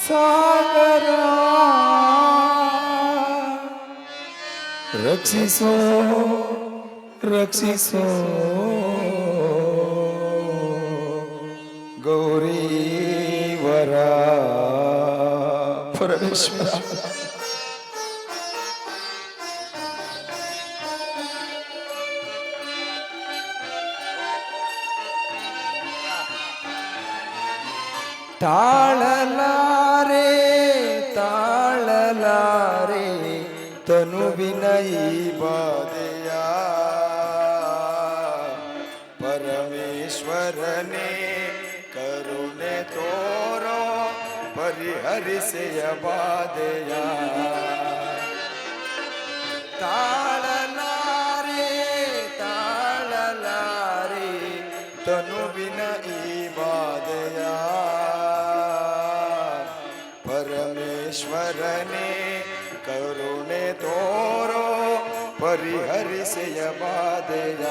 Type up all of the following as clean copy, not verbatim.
ಸಾಗರ ರಕ್ಷಿಸೋ ರಕ್ಷಿಸೋ ಗೌರೀವರ ಪರಮೇಶ್ವರ. ತಾಳಲಾರೆ ತಾಳಲಾರೆ ತನುವಿನ ಈ ಬಾಧೆಯ ಪರಮೇಶ್ವರನೇ ಕರುಣೆ ತೋರೋ ಪರಿಹರಿಸೆಯ ಬಾಧೆಯ. ತಾಳಲಾರೆ ತಾಳಲಾರೆ ತನುವಿನ ಈ ಬಾಧೆಯ ಪರಮೇಶ್ವರನೇ ಕರುಣೆ ತೋರೋ ಪರಿಹರಿಸೆಯ ಬಾಧೆಯ.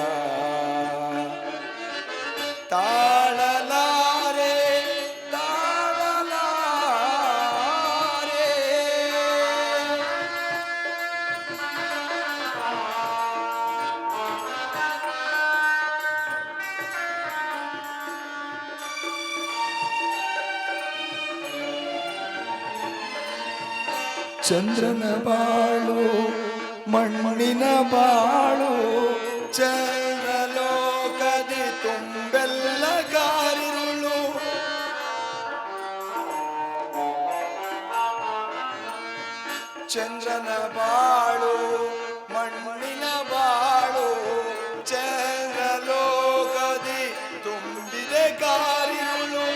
ತಾಳಲಾರೆ ತಾಳಲಾರೆ ಚಂದ್ರನ ಬಾಳು ಮಣ್ಣಿನ ಬಾಳು ಚಂದ್ರಲೋಕದಿ ತುಂಬೆಲ್ಲ ಗಾರಿರುಳು. ಚಂದ್ರನ ಬಾಳು ಮಣ್ಣಿನ ಬಾಳು ಚಂದ್ರಲೋಕದಿ ತುಂಬಿದೆ ಗಾರಿರುಳು.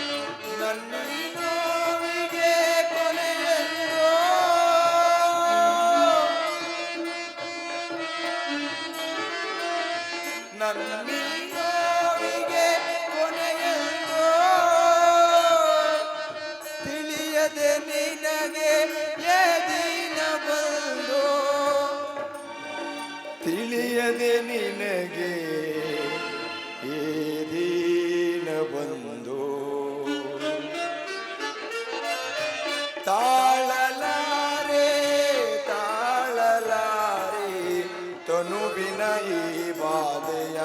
ನನ್ನ ನೋವಿಗೆ ಕೊನೆಯಲ್ಲೋ ನನ್ನ ನೋವಿಗೆ ಕೊನೆಯಲ್ಲೋ ತಿಳಿಯದೆ ನಿನಗೆ ಎದಿನ ಬಂದು ತಿಳಿಯದೆ ನಿನಗೆ ಏದಿನ ಬಂದು. ತಾಳಲಾರೆ ತಾಳಲಾರೆ ತನುವಿನ ಈ ಬಾಧೆಯ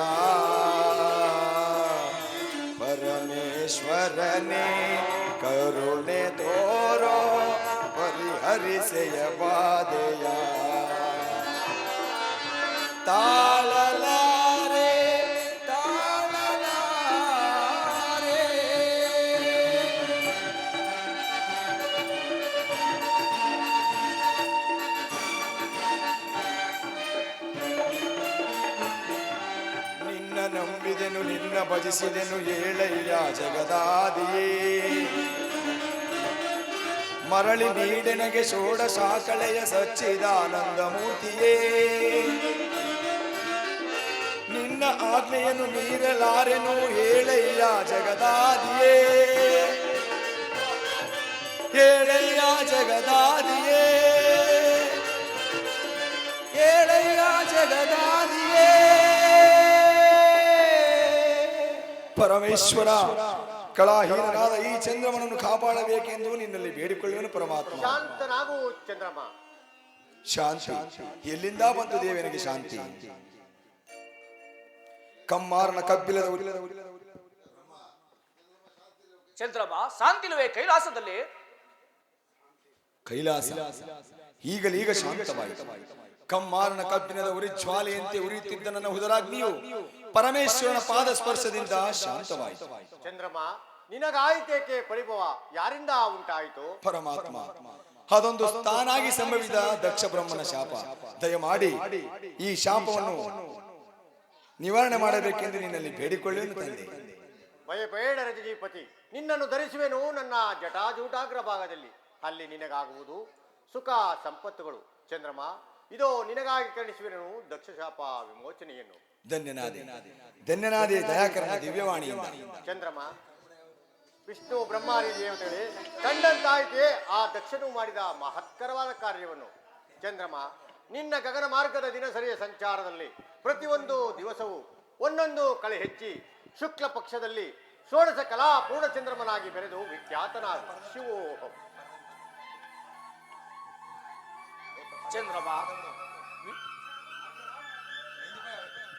ಪರಮೇಶ್ವರನೇ ಕರುಣೆ ತೋರೋ ಪರಿಹರಿಸೆಯ ಬಾಧೆಯ. ತಾಳಲಾರೆ ತಾಳಲಾರೆ ನಿನ್ನ ನಂಬಿದೆನು ನಿನ್ನ ಭಜಿಸಿದೆನು ಏಳಯ್ಯ ಜಗದಾದಿಯೇ. ಮರಳಿ ನೀಡೆನಗೆ ಷೋಡಶಾಕಳೆಯ ಸಚ್ಚಿದಾನಂದ ಮೂರ್ತಿಯೇ. ನಿನ್ನ ಆಜ್ಞೆಯನ್ನು ಮೀರಲಾರೆನು ಹೇಳಯ್ಯ ಜಗದಾದಿಯೇ. ಹೇಳಯ್ಯ ಜಗದಾದಿಯೇ ಹೇಳಯ್ಯ ಜಗದಾದಿಯೇ. ಪರಮೇಶ್ವರ ಕಳಾಹೀನನಾದ ಈ ಚಂದ್ರಮನನ್ನು ಕಾಪಾಡಬೇಕೆಂದು ನಿನ್ನಲ್ಲಿ ಬೇಡಿಕೊಳ್ಳುವನು ಪರಮಾತ್ಮ. ಶಾಂತನಾಗು ಚಂದ್ರಮ. ಶಾಂತಿ ಎಲ್ಲಿಂದ ಬಂತು ದೇವನಿಗೆ ಶಾಂತಿ? ಕಮ್ಮಾರನ ಕಬ್ಬಿಲದ ಚಂದ್ರಮ ಶಾಂತಿಲುವೆ ಕೈಲಾಸದಲ್ಲಿ? ಕೈಲಾಸ ಈಗಲೀಗ ಶಾಂತವಾಯಿತು. ಕಮ್ಮಾರನ ಕಬ್ಬಿಣದ ಉರಿಜ್ವಾಲೆಯಂತೆ ಉರಿಯುತ್ತಿದ್ದ ನನ್ನ ಉದರಾಗ್ನಿಯು ಪರಮೇಶ್ವರನ ಪಾದ ಸ್ಪರ್ಶದಿಂದ ಶಾಂತವಾಯಿತು. ಚಂದ್ರಮ, ನಿನಗಾಯಿತೇಕೆ ಪರಿಭವ? ಯಾರಿಂದ ಉಂಟಾಯಿತು? ಪರಮಾತ್ಮ, ಅದೊಂದು ತಾನಾಗಿ ಸಂಭವಿಸಿದ ದಕ್ಷ ಬ್ರಹ್ಮನ ಶಾಪ. ದಯಮಾಡಿ ಈ ಶಾಪವನ್ನು ನಿವಾರಣೆ ಮಾಡಬೇಕೆಂದು ನಿನ್ನಲ್ಲಿ ಬೇಡಿಕೊಳ್ಳುವೆನು ತಂದೆ. ಭಯಬೇಡ ರಜನೀಪತಿ, ನಿನ್ನನ್ನು ಧರಿಸುವೆನು ನನ್ನ ಜಟಾಜೂಟಾಗ್ರ ಭಾಗದಲ್ಲಿ. ಅಲ್ಲಿ ನಿನಗಾಗುವುದು ಸುಖ ಸಂಪತ್ತುಗಳು. ಚಂದ್ರಮ, ಇದೋ ನಿನಗಾಗಿ ಕರುಣಿಸುವೆನು ದಕ್ಷ ಶಾಪ ವಿಮೋಚನೆಯನ್ನು. ಧನ್ಯನಾದೆ ದಯಾಕರನ ದಿವ್ಯವಾಣಿಯಿಂದ. ಚಂದ್ರಮ, ವಿಷ್ಣು ಬ್ರಹ್ಮಾದಿ ದೇವತೆಗಳೇ ಕಂಡಂತಾಯಿತೇ ಆ ದಕ್ಷನು ಮಾಡಿದ ಮಹತ್ಕರವಾದ ಕಾರ್ಯವನ್ನು. ಚಂದ್ರಮ, ನಿನ್ನ ಗಗನ ಮಾರ್ಗದ ದಿನಸರಿಯ ಸಂಚಾರದಲ್ಲಿ ಪ್ರತಿಯೊಂದು ದಿವಸವೂ ಒಂದೊಂದು ಕಳೆ ಹೆಚ್ಚಿ ಶುಕ್ಲ ಪಕ್ಷದಲ್ಲಿ ಷೋಡಶ ಕಲಾ ಪೂರ್ಣಚಂದ್ರಮನಾಗಿ ಬೆರೆದು ವಿಖ್ಯಾತನಾದ ಶಿವೋಹಂ. ಚಂದ್ರಮ